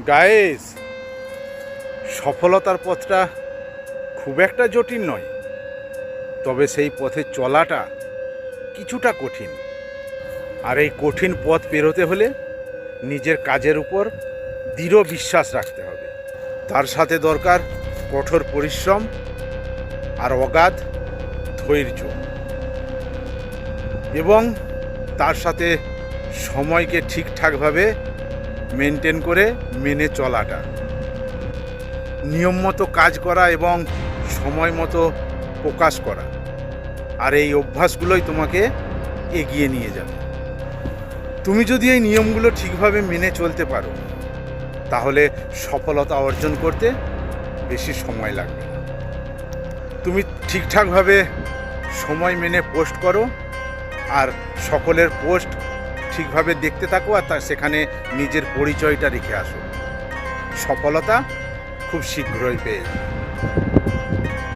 Guys, সফলতার পথটা খুব একটা জটিল নয়, তবে সেই পথে চলাটা কিছুটা কঠিন। আর এই কঠিন পথ পেরোতে হলে নিজের কাজের উপর দৃঢ় বিশ্বাস রাখতে হবে। তার সাথে দরকার কঠোর পরিশ্রম আর অগাধ ধৈর্য, এবং তার সাথে সময়কে ঠিকঠাকভাবে মেনটেন করে মেনে চলাটা, নিয়ম মতো কাজ করা এবং সময় মতো প্রকাশ করা। আর এই অভ্যাসগুলোই তোমাকে এগিয়ে নিয়ে যাবে। তুমি যদি এই নিয়মগুলো ঠিকভাবে মেনে চলতে পারো, তাহলে সফলতা অর্জন করতে বেশি সময় লাগবে না। তুমি ঠিকঠাকভাবে সময় মেনে পোস্ট করো, আর সকলের পোস্ট ঠিকভাবে দেখতে থাকো, আর সেখানে নিজের পরিচয়টা রেখে আসো। সফলতা খুব শীঘ্রই পেয়ে যাবে।